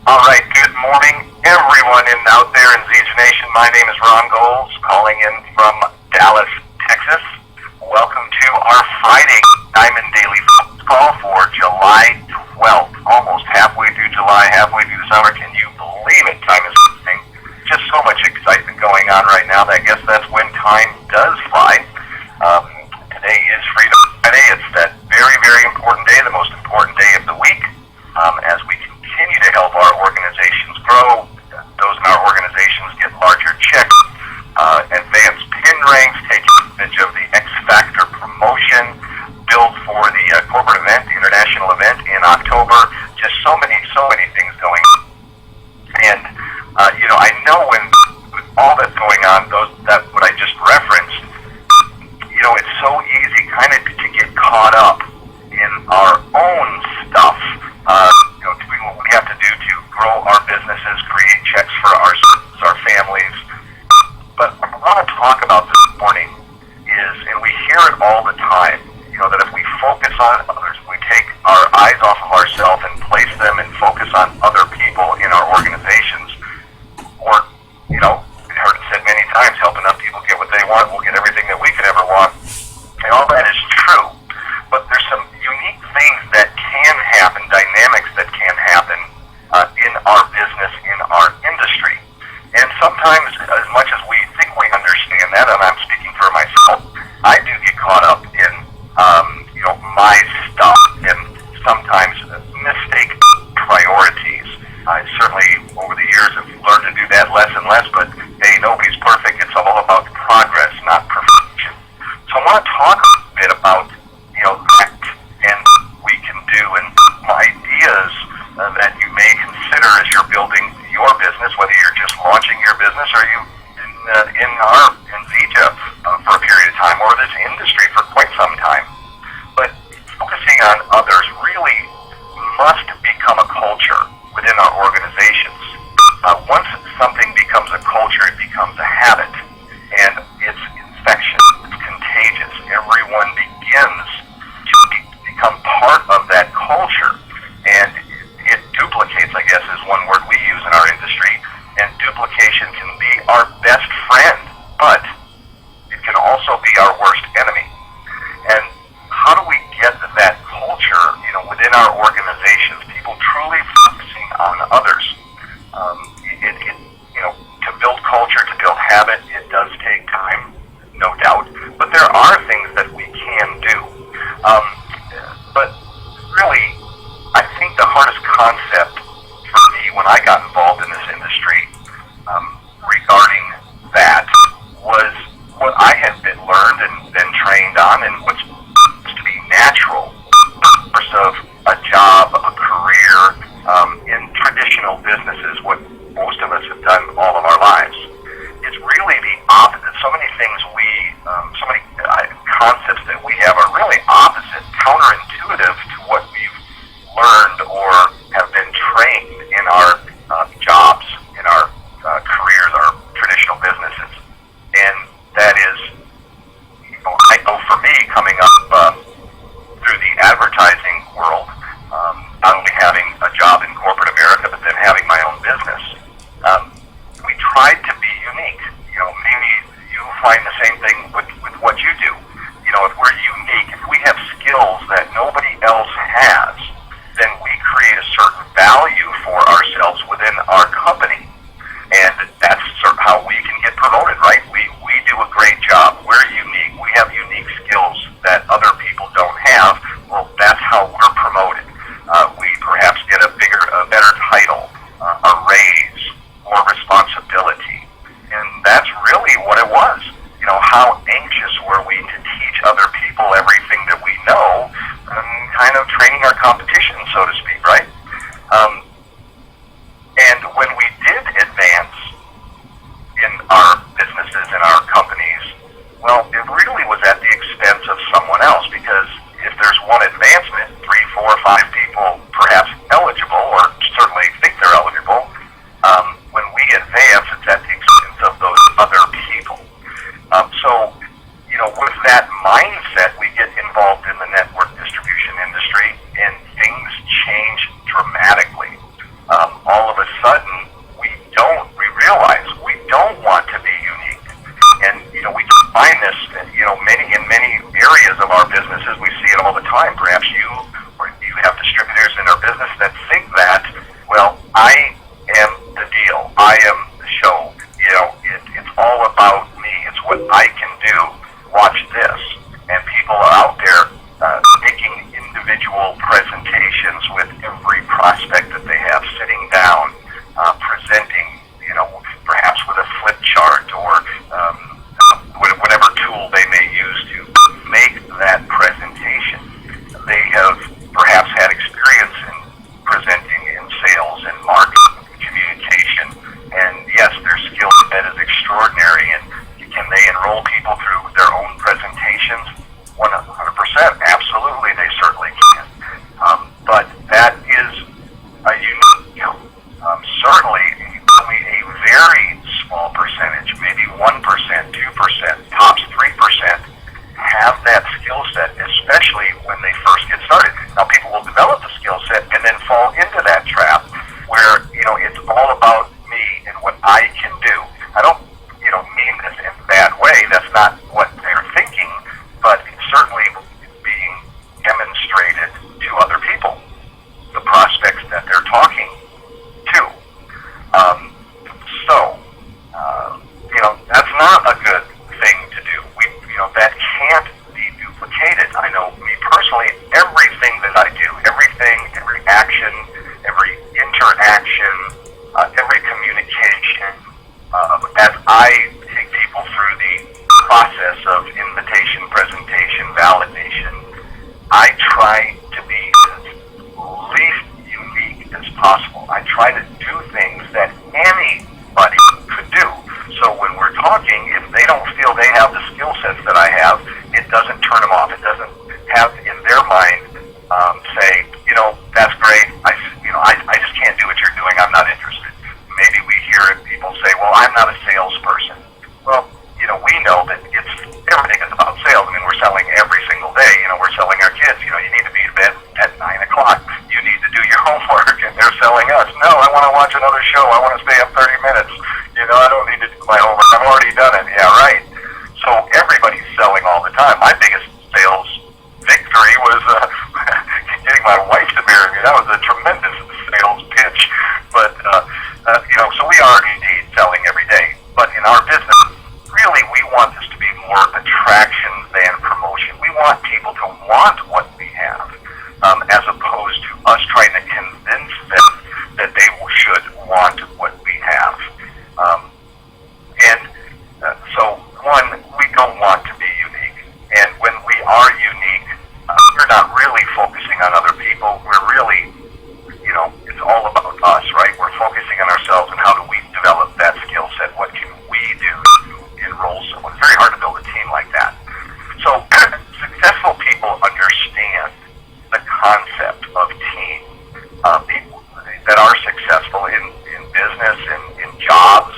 All right, good morning, everyone out there in Zeech Nation. My name is Ron Goles, calling in from Dallas, Texas. Welcome to our Friday Diamond Daily call for July 12th. Almost halfway through July, halfway through the summer. Can you believe it? Time is flying. Just so much excitement going on right now. I guess that's when time does fly. Today is Freedom Friday. It's that very, very important day, the most important day of the week. As we continue to help our organizations grow, those in our organizations get larger checks, advance pin ranks, take advantage of the X Factor promotion, build for the corporate event, the international event in October. Just so many things going on. And, I know when with all that's going on, that what I just referenced, it's so easy kind of to get caught up in our own stuff. Doing what we have to do to grow our businesses, create checks for our families. But what I want to talk about this morning is, and we hear it all the time, that if we focus on others, we take our eyes off of ourselves and place them and focus on other people in our organizations, or, I heard it said many times, helping other people get what they want, we'll get everything that we could ever want. And all that is true. But there's some unique things that can happen, dynamics that can happen in our business, in our industry. And sometimes, as much as we think we understand that, and I'm speaking for myself, I do get caught up in, my stuff and sometimes mistake priorities. I certainly, over the years, have learned to do that less and less, but hey, nobody's perfect. It's all about progress, not perfection. So I want to talk a bit about, that and we can do and some ideas that you may consider as you're building your business, whether you're just launching your business or you in Zeta for a period of time, or this industry for quite some time. But focusing on others really must become a culture within our organizations. Once something becomes a culture, it becomes a habit, and it's infectious, it's contagious. Everyone begins to become part of that culture, and it duplicates, I guess is one word we use in our industry, and duplication can be our best friend, but it can also be our worst enemy. And how do we get that culture, within our organizations, people truly focusing on others? To build culture, to build habit, it does take time, no doubt, but there are things that we can do. But really, I think the hardest concept for me when I got involved in this industry regarding that was what I had been learned and been trained on, and what's supposed to be natural course of a job, a career, in traditional businesses, what most of us have done all of our lives. It's really the opposite. So many things so many concepts that we have are really opposite, counterintuitive to what we've learned or have been trained in our jobs, in our careers, our traditional businesses. And that is, I know for me, coming up through the advertising world, not only having a job in corporate America, but then having my own business, we tried to be unique. Maybe you find the same thing with what you do. If we're unique, if we have skills that nobody else has, then we create a certain value for ourselves within our company. And that's how we can get promoted, right? We do a great job. We're unique. We have unique skills that other people don't have. Well, that's how we're promoted. We perhaps get a better title, a raise, Certainly, only a very small percentage, maybe 1%, 2%, tops 3%, have that skill set, especially when they first get started. Now, people will develop the skill set and then fall into that trap where, it's all about me and what I can do. I don't, mean this in a bad way. That's not what they're thinking, but it's certainly being demonstrated to other people, the prospects that they're talking to. That's not a good thing to do. That can't be duplicated. I know me personally, everything that I do, every action, every interaction, every communication, as I take people through the process of invitation, presentation, validation, I try to be as least unique as possible. I try to do things that anybody could do. So when we're talking, if they don't feel they have the skill sets that I have, it doesn't turn them off. It doesn't have in their mind say, that's great. I just can't do what you're doing. I'm not interested. Maybe we hear people say, well, I'm not a salesperson. Well, we know that everything is about sales. I mean, we're selling every single day. We're selling our kids. You need to be in bed at 9 o'clock. You need to do your homework, and they're selling us. No, I want to watch another show. I want to stay up 30 minutes. I don't need to do my homework. I've already done it. Yeah, right. So everybody's selling all the time. My biggest sales victory was getting my wife to marry me. That was a tremendous sales pitch. But, so we are indeed selling every day. But in our business, really, we want this to be more attraction than promotion. We want people to want what we have, as opposed to us trying to convince them that they should want what we have. We don't want to be unique. And when we are unique, we're not really focusing on other people. We're really, it's all about us, right? We're focusing on ourselves and how do we develop that skill set? What can we do to enroll someone? It's very hard to build a team like that. So successful people understand the concept of team. People that are successful in business, in jobs,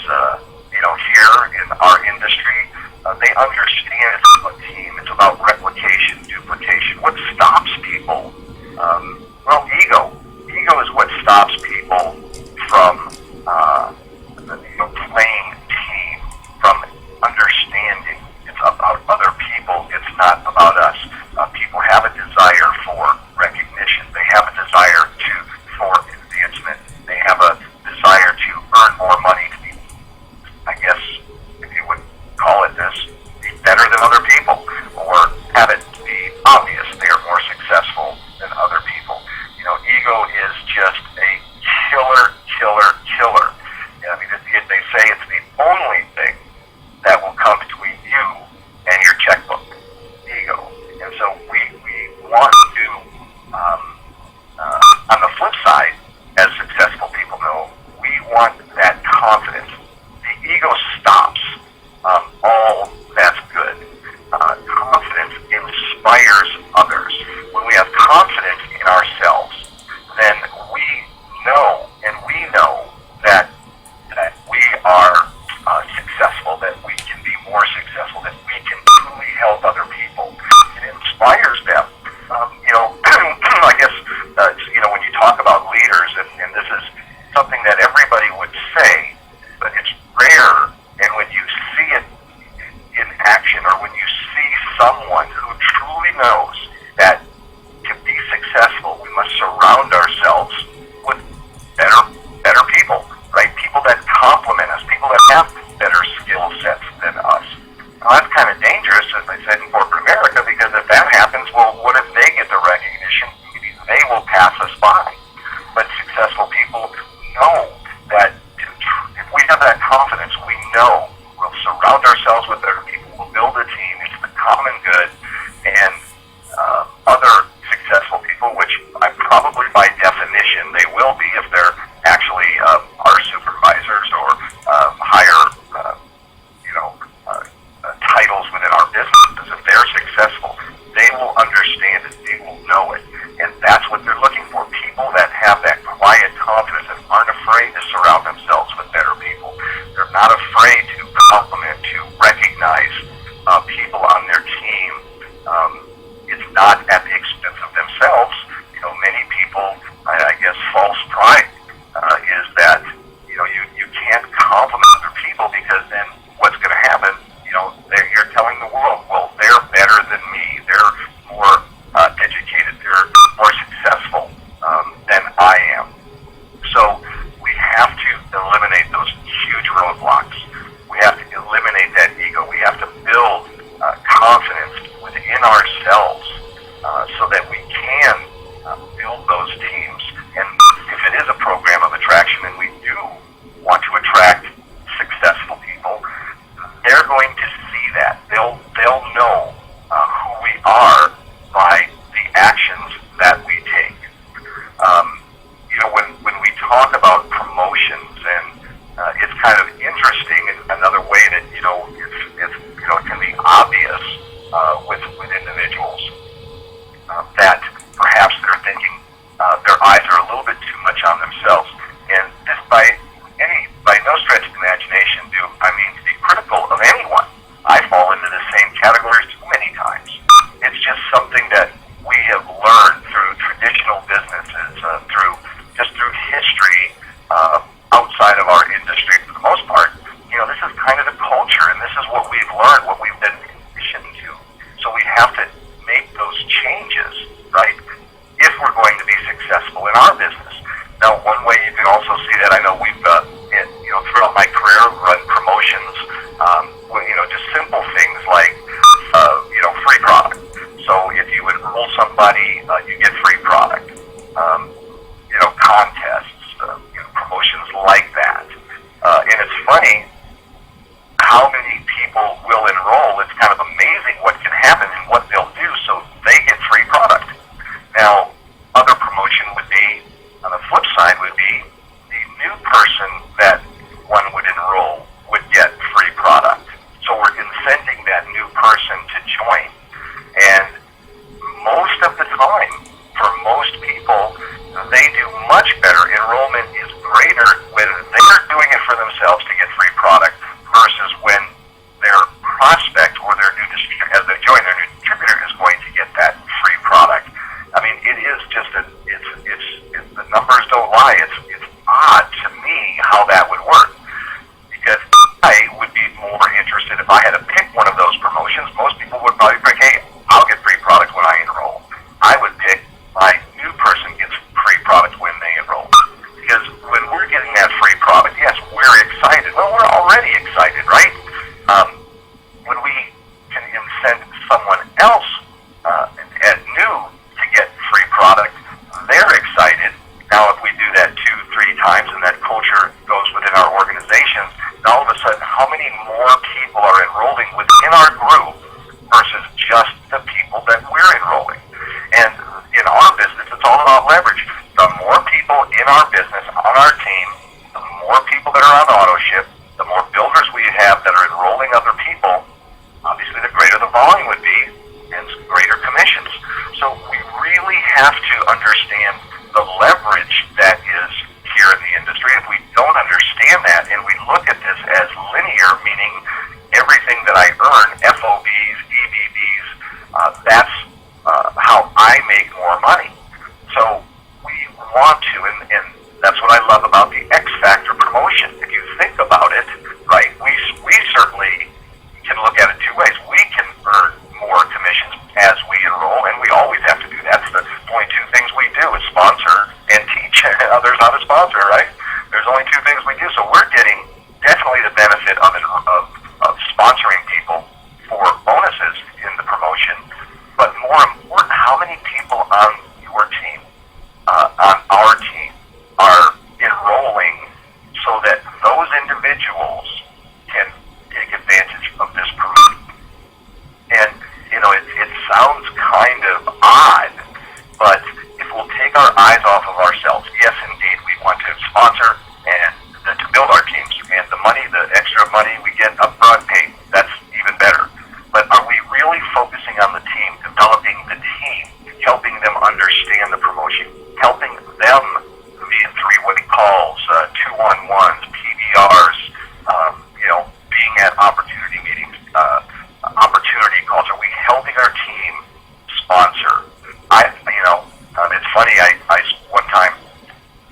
here in our industry, they understand it's about team. It's about replication, duplication. What stops people? Ego. Ego is what stops people from playing team, from understanding. It's about other people. It's not about us. People have a desire for recognition. They have a desire for advancement. They have a desire to earn more money, to be, I guess, if you would call it this, be better than other people, or have it be obvious they are more successful than other people. Ego is just a killer. They say it's the only thing that will come between you and your checkbook, ego. And so we want to, on the flip side, as successful people know, we want that confidence. The ego stops all that's good. Confidence inspires others. When we have confidence in ourselves, then we know that we are successful, that we can be more successful, that we can truly help other people. It inspires them. I guess, when you talk about leaders, and this is something that everybody would say, but it's rare, and when you see it in action, or when you see someone who truly knows that to be successful, we must surround ourselves with better people, right? People that complement us, people that have better skill sets than us. Now, that's kind of dangerous, as I said, in corporate America, because if that happens, well, what if they get the recognition? Maybe they will pass us by. But successful people know afraid to surround themselves with better people. They're not afraid to compliment, to recognize people on their team. It's not at the expense of themselves. Many people, I guess, false pride is that you can't compliment other people, because then what's going to happen? You're telling the world, well, they're better than me. They're more educated. They're more successful than I am. So we have to eliminate those huge roadblocks. We have to eliminate that ego. We have to build confidence within ourselves so that we can build those teams. And if it is a program of attraction, and we do want to attract successful people, they're going to see that. They'll know who we are by the actions that we take. When we talk about promotions, and it's kind of interesting, another way that it can be obvious with individuals that perhaps they're thinking their eyes are a little bit too much on themselves, and this by no stretch of imagination do I mean to be critical of anyone. I fall into the same categories too many times. It's just something that we have learned through traditional businesses, through history, outside of our industry for the most part. This is kind of the culture, and this is what we've learned, what we've been conditioned to. So we have to make those changes, right, if we're going to be successful in our business. Now, one way you can also see that, I know we've, throughout my career, run promotions, just simple things like, free product. So if you enroll somebody, you get free product. Contests, promotions like that. And it's funny how many people will enroll. It's kind of amazing what can happen and what they'll do so they get free product. Now, other promotion would be, on the flip side, would be the new person that one would enroll would get free product. So we're incenting that new person to join. And most of the time, for most people, they do much better. Enrollment is greater when they're doing it for themselves to get free product versus when their prospect or their new distributor, as they join, their new distributor is going to get that free product. I mean, it is just the numbers don't lie. It's odd to me how that would work, because I would be more interested if I had to pick one of those promotions. Most people would probably pick, hey, I'll get free product when I enroll. I would pick my new person gets free product when they enroll. Because when we're getting that free product, yes, we're excited. Well, we're already excited, right? When we can incent someone else at new to get free product, they're excited. Now, if we do that 2-3 times and that culture goes within our organizations, all of a sudden, how many more people are enrolling within our group versus just the people that we're enrolling? And in our business, it's all about leverage. The more people in our business, on our team, the more people that are on auto ship, the more builders we have that are enrolling other people, obviously the greater the volume would be, and greater commissions. So we really have to understand the leverage that is here in the industry. If we don't understand that, and we look at this as linear, meaning everything that I earn, FOBs, EBBs, that's how I make more money. So we want to, and that's what I love about the X Factor promotion. If you think about it, right, we certainly can look at it two ways. We can earn more commissions as we enroll, and we always have to do that. That's the only two things we do is sponsor and teach others how to sponsor, right? There's only two things we do. So we're getting definitely the benefit of sponsoring people for bonuses in the promotion. But more important, how many people on your team, on our team, are enrolling so that those individuals can take advantage of this promotion? And, it sounds kind of odd, but if we'll take our eyes off of ourselves, yes, indeed, we want to sponsor and one-on-ones, PBRs, being at opportunity meetings, opportunity calls. Are we helping our team sponsor? It's funny. One time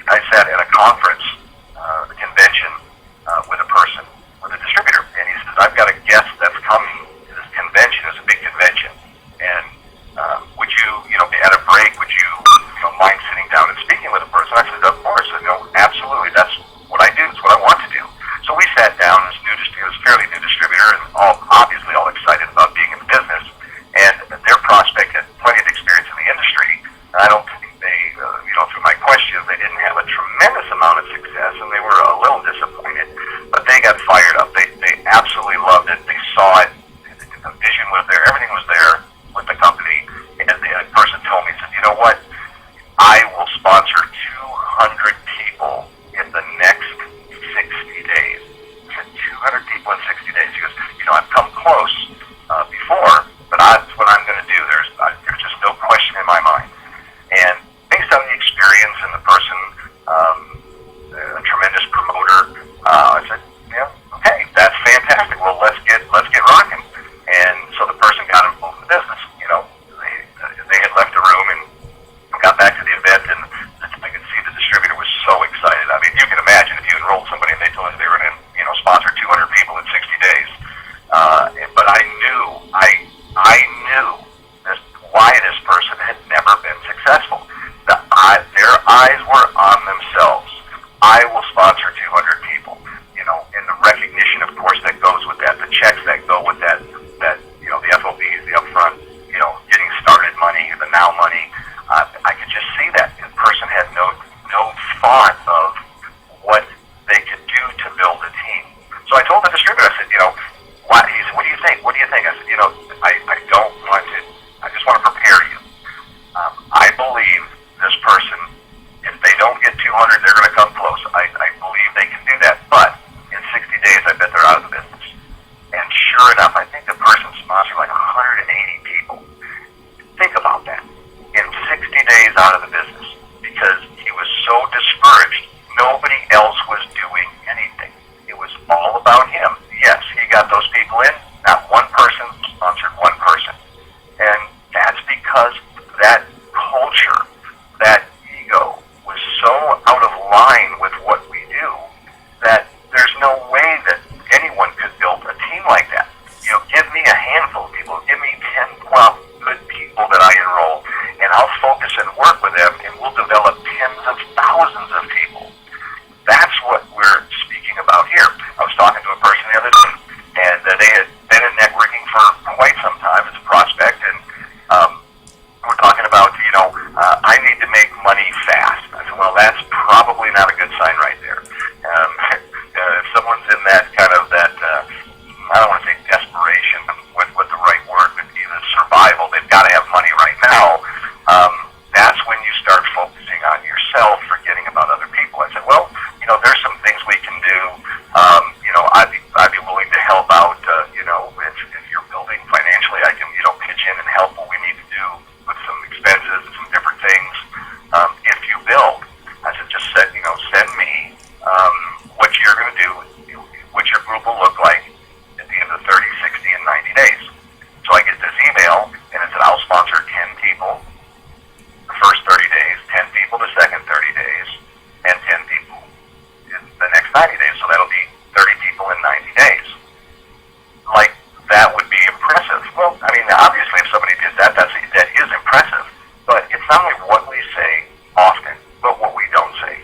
I sat at a conference, a convention, with a person, with a distributor, and he says, "I've got a guest that's coming to this convention. It's a big convention, and would you, at a break, would you, mind sitting down and speaking with a person?" I said, "Of course." I go, "Absolutely. That's what I do. It's what I want to do." So we sat down. It was a fairly new distributor, and obviously all excited about being in the business. And their prospect had plenty of experience in the industry. And I don't think they, through my questions, they didn't have a tremendous amount of success, and they were a little disappointed. But they got fired up. They absolutely loved it. They saw it. The vision was there. Everything was there with the company. And the person told me, said, "You know what? I will sponsor 200 people in the next 60 days. I said, 200 people in 60 days. He goes, "I've come close before, but that's what I'm going to do. There's just no question in my mind." And based on the experience and the person, a tremendous promoter, I said, "Okay, that's fantastic. Well, let's get rocking." And so the person got involved in the business. They had left the room and got back to the event, and I could see the distributor was so excited. I mean, you can imagine if you enrolled somebody and they told you they were going to, sponsor 200 people in 60 days. But I knew why this person had never been successful. Their eyes were on themselves. I will sponsor 200 people. And the recognition, of course, that goes with that, the checks that go with that, the FOBs, the upfront, getting started money, the now money. I could just see that the person had no thought of what they could do to build a team. So I told the distributor, I said, what? He said, "What do you think? What do you think?" I said, I don't want to. I just want to prepare you. I believe this person, if they don't get 200, they're going to come close. I believe they can do that. But in 60 days, I bet they're out of the business. And sure enough, I think the person sponsored like 180 people. Think about that. In 60 days out of the business, because he was so discouraged. Nobody else was doing anything. It was all about him. Yes, he got those people in. Not one person sponsored one person. And that's because that culture, that ego, was so out of line with what we do that there's no way that anyone could build a team like that. Give me a handful of people. Give me 10, 12 good people that I enroll, and I'll focus and work with them, and we'll develop tens of thousands of people. That's what we're speaking about here. I was talking to a person the other day, and they had been in networking for quite some time as a prospect, and we're talking about, I need to make money fast. I said, well, that's probably not a good sign right there. If someone's in that kind of I don't want to say desperation, what the right word would be, the survival, they've got to have money right now. That's when you start focusing on yourself, forgetting about other people. I said, well, there's some things we can do. I'd be willing to help out. If you're building financially, I can pitch in and help what we need to do with some expenses and some different things. If you build, I said, just send me what you're going to do, what your group will look like at the end of 30, 60, and 90 days. So I get this email, and it said, I'll sponsor 10 people the first 30 days, 10 people the second 30 days, and 10 people in the next 90 days. So that'll be 30 people in 90 days. Like, that would be impressive. Well, I mean, obviously, if somebody did that, that is impressive. But it's not only what we say often, but what we don't say.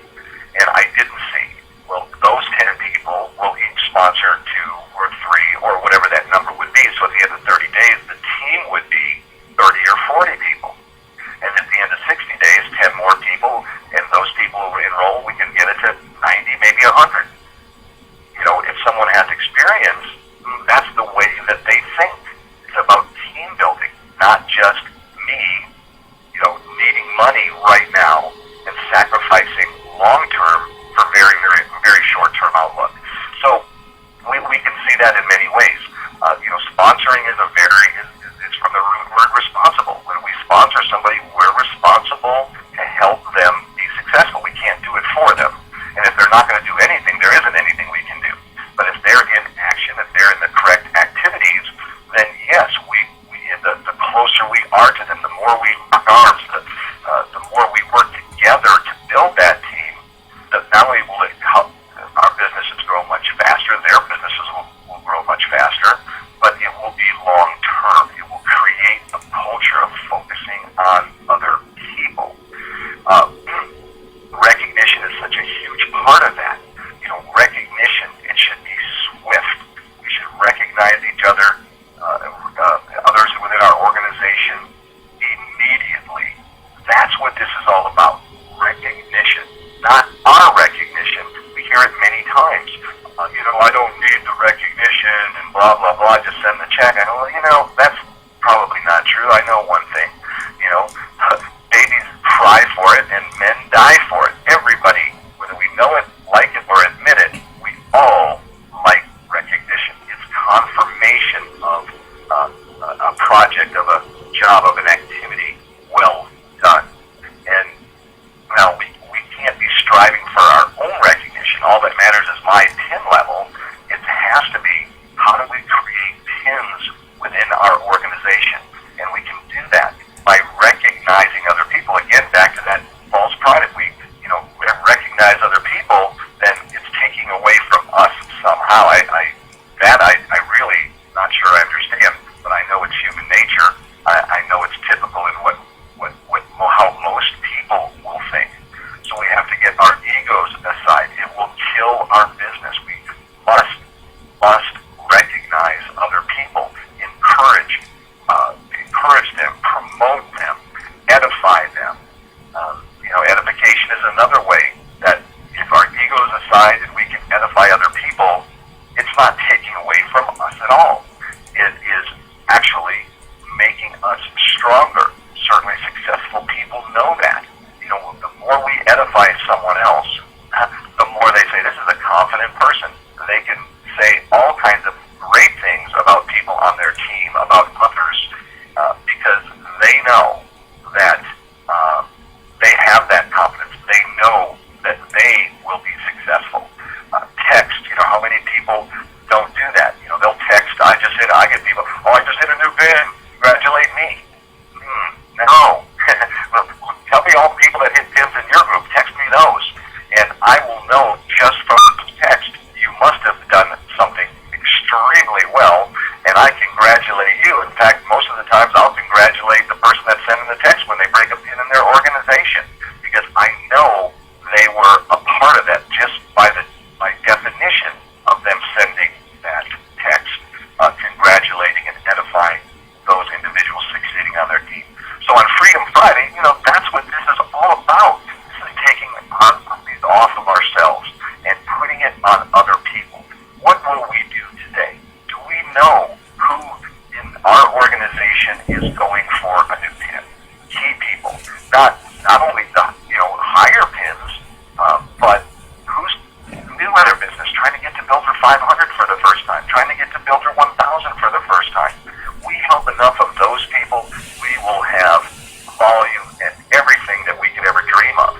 And I didn't see, well, those 10 people will each sponsor 2 or 3 or whatever that number would be. So at the end of 30 days, the team would be 30 or 40 people. And at the end of 60 days, 10 more people, and those people who enroll, we can get it to 90, maybe 100. only will it help our businesses grow much faster, their businesses will grow much faster, but it will be long term. It will create a culture of focusing on other people. Recognition is such a huge part of that. Recognition, it should be swift. We should recognize each other, others within our organization immediately. That's what this is all about. Recognition, not our recognition. We hear it many times. I don't need the recognition and blah, blah, blah. Just send the check. I know, that's probably not true. I know one thing. Babies cry for it and men die for it. Everybody, whether we know it, like it, or admit it, we all like recognition. It's confirmation of a project, of a job, of an activity well done. And now we can't be striving for our own recognition. All that matters is my pin level. It has to be, how do we create pins within our organization? And we can do that by recognizing other people. Again, back to that false pride. If we, recognize other people, then it's taking away from us somehow. I really not sure I understand, but I know it's human nature. I know it's typical in how most people will think. So we have to get our egos aside. It will kill our business. We must recognize other people, encourage them, promote them, edify them. Edification is another way that if our egos aside and we can edify other people, it's not taking away from us at all. It is actually making us stronger. Certainly successful people know that. The more we edify someone else, the more they say, this is a confident person. They can say all kinds of great things about people on their team, about others, because they know that they have that confidence. They know that they will be successful. Text, how many people don't do that? They'll text, I get people, I just hit a new pin, congratulate me. No. Well, tell me all the people that hit pins in your group, text me those. And I will know just from the text, you must have done something extremely well, and I congratulate you. In fact, most of the times I'll congratulate the person that's sending the text when they break a pin in their organization, because I know they were a part of that just by definition of them sending that text, congratulating and edifying those individuals succeeding on their team. So on Freedom Friday, that's what this is all about. This is taking these off of ourselves and putting it on other people. What will we do today? Do we know who in our organization is going for a new pin? Key people. Not only the higher pins, but who's new at their business, trying to get to Builder 500 for the first time, trying to get to Builder 1000 for the first time. We help enough of those people, we will have volume and everything that we could ever dream of.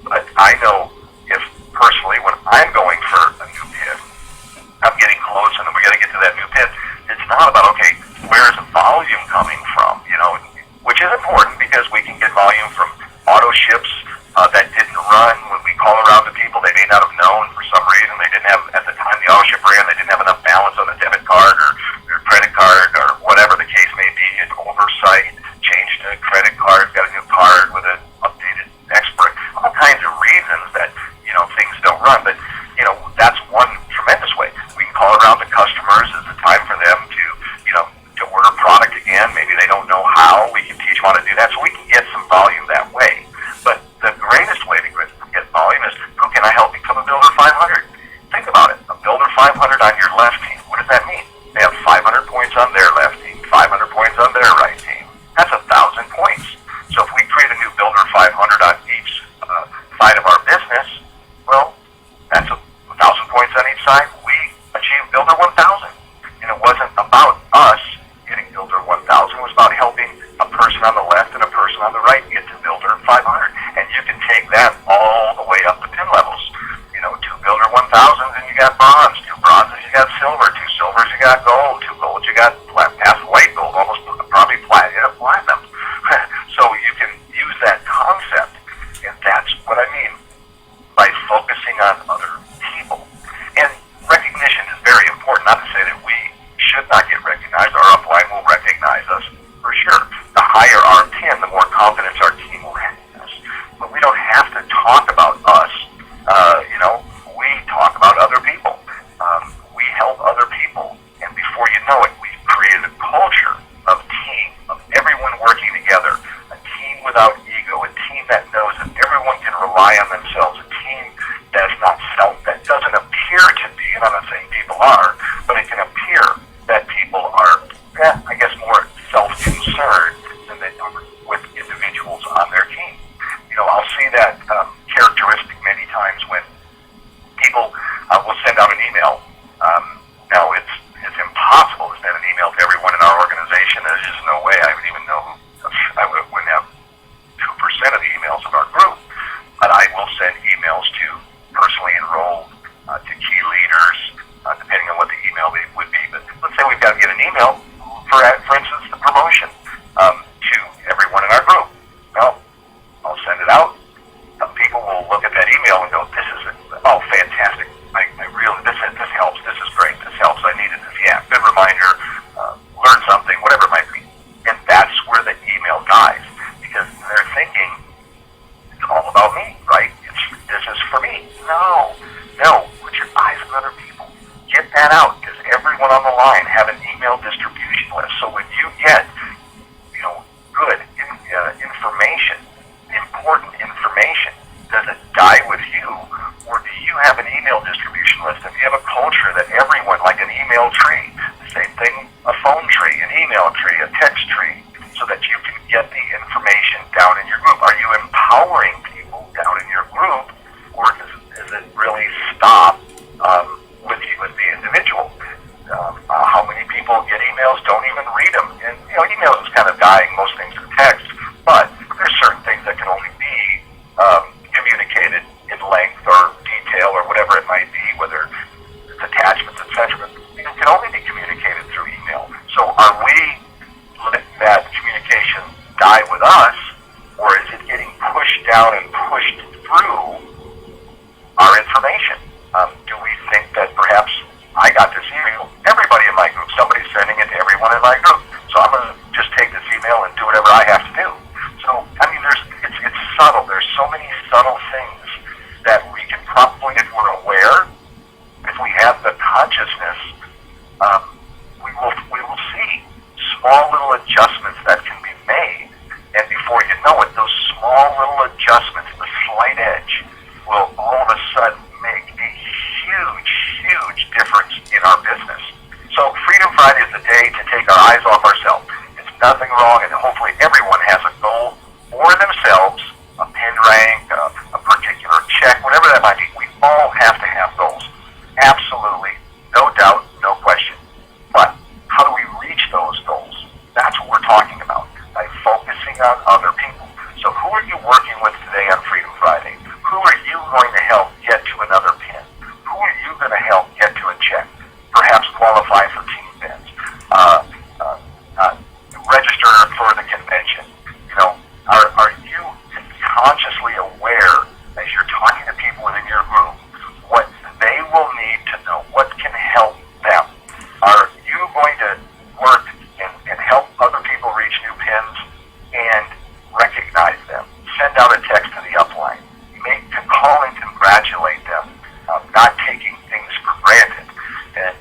But I know if personally, when I'm going for a new pin, I'm getting close and we're going to get to that new pin, it's not about, okay, where's the volume coming from? Which is important because we can get volume from auto ships that didn't run. When we call around to people, they may not have known for some reason. They didn't have, at the time the auto ship ran, they didn't have enough balance on the debit card or their credit card or whatever the case may be. An oversight, changed a credit card, got a new card with an updated expert. All kinds of reasons that, things don't run. But, that's one tremendous way. We can call around to customers. It's a time for them to order product again. Maybe they don't know how. We can teach them how to do that. So we can get some volume that way. But the greatest way to get volume is, who can I help become a Builder 500? Think about it. A Builder 500 on your left team. What does that mean? They have 500 points on their left team, 500 points on their right team. That's 1,000 points. So if we create a new Builder 500 on each side of our business, well, that's 1,000 points on each side. We achieved Builder 1,000. And it wasn't about us getting Builder 1,000. It was about helping a person on the left and a person on the right get to Builder 500. And you can take that all the way up to pin levels. 2 Builder 1000s and you got bronze, 2 bronzes you got silver, 2 silvers you got gold, 2 golds you got past white gold, almost probably platinum. So you can use that concept, and that's what I mean by focusing on we'll send out an email. Now, it's impossible to send an email to everyone in our organization. There's just no way I would even know I wouldn't have 2% of the emails of our group. But I will send emails to personally enrolled, to key leaders, depending on what the email would be. But let's say we've got to get an email for instance, the promotion to everyone in our group. Well, I'll send it out. Some people will look at that email and go, "This is fantastic. I really this helps. This is great. This helps. I needed this. Yeah, good reminder. Learn something, whatever it might be." And that's where the email dies because they're thinking it's all about me, right? This is for me. No. Put your eyes on other people. Get that out because everyone on the line have an email distribution list. So when you get, good information, important information, does it die with you, or do you have an email distribution list? If you have a culture that everyone, like an email tree, the same thing, a phone tree, an email tree, a text tree, so that you can get the information down in your group. Are you empowering people down in your group, or does it really stop with you as the individual? How many people get emails, don't even read them? And, emails is kind of dying, most things are text, but there's certain things that can only be communicated in length or detail or whatever it might be, whether it's attachments, etc. It can only be communicated through email. So are we letting that communication die with us, or is it getting pushed down and pushed through our information? Do we think that perhaps I got this email, everybody in my group, somebody's sending it to everyone in my group, so I'm going to just take this email and do whatever I have to do. So, it's subtle. There's so many subtle things that we can probably, if we're aware, if we have the consciousness, we will see small little adjustments that can be made, and before you know it, those small little adjustments, the slight edge, will all of a sudden make a huge difference in our business. So Freedom Friday is the day to take our eyes off ourselves. It's nothing wrong, and hopefully everyone has a goal for themselves, a pin rank, a particular check, whatever that might be. We all have to have goals. Absolutely, no doubt, no question. But how do we reach those goals? That's what we're talking about, by focusing on other people. So who are you working with today on Freedom Friday? Who are you going to help get to another pin? Who are you going to help get to a check? Perhaps qualify for team pins. Register for the convention. Are you consciously aware as you're talking to people within your group what they will need to know? What can help them? Are you going to work and help other people reach new pins and recognize them? Send out a text to the upline. Call and congratulate them, not taking things for granted. And,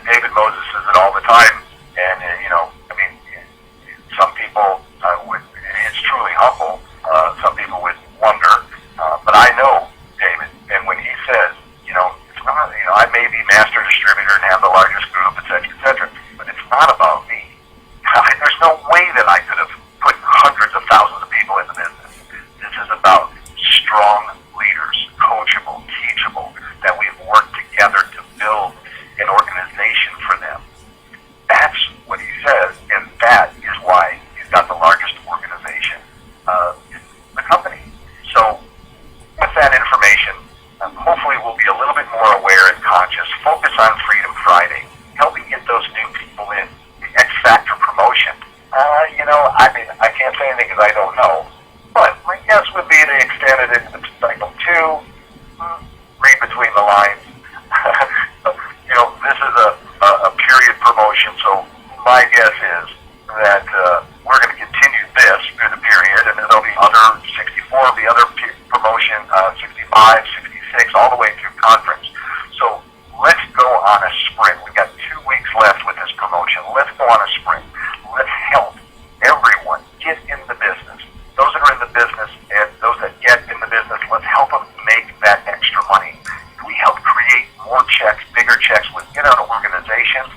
David Moses says it all the time. And, some people it's truly humble. Some people would wonder. But I know David. And when he says, it's not, I may be master distributor and have the largest group, et cetera, but it's not about me. There's no way that I could have put hundreds of thousands of people in the business. This is about strong leaders, coachable, teachable, that we've worked together to build an organization for them. That's what he says, and that is why he's got the largest organization in the company. So with that information, hopefully we'll be a little bit more aware and conscious. Focus on Freedom Friday, helping get those new people in. The X Factor promotion. I can't say anything because I don't know. But my guess would be they extended it to cycle 2. Read between the lines. This is a period promotion, so my guess is that we're going to continue this through the period, and there'll be other 64 of the other promotion, 65, 66, all the way through conference. So let's go on a sprint. We've got 2 weeks left with this promotion. Let's go on a sprint. Let's help everyone get in the business. Those that are in the business and those that get in the business, let's help them make that extra money. If we help create more checks, bigger checks within our organization,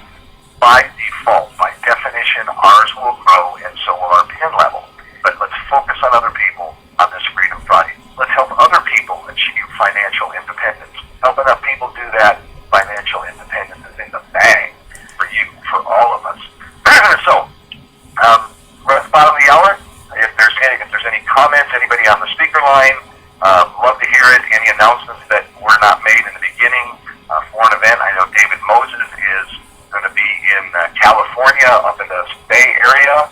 by default, by definition, ours will grow and so will our pin level. But let's focus on other people on this Freedom Friday. Let's help other people achieve financial independence. Help enough people do that important event. I know David Moses is going to be in California, up in the Bay Area.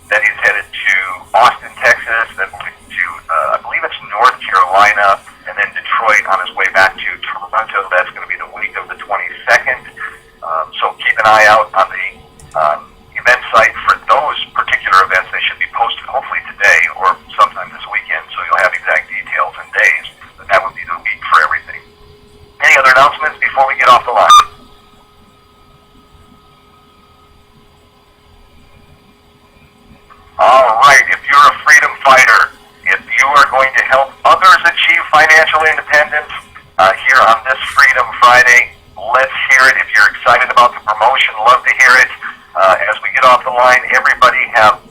Then he's headed to Austin, Texas, then to, I believe it's North Carolina, and then Detroit on his way back to Toronto. That's going to be the week of the 22nd. So keep an eye out on the event site for those particular events. They should be posted hopefully today or sometime this weekend, so you'll have exact details and days. But that would be the week for everything. Any other announcements before we get off the line? All right, if you're a freedom fighter, if you are going to help others achieve financial independence here on this Freedom Friday, let's hear it. If you're excited about the promotion, love to hear it. As we get off the line, everybody have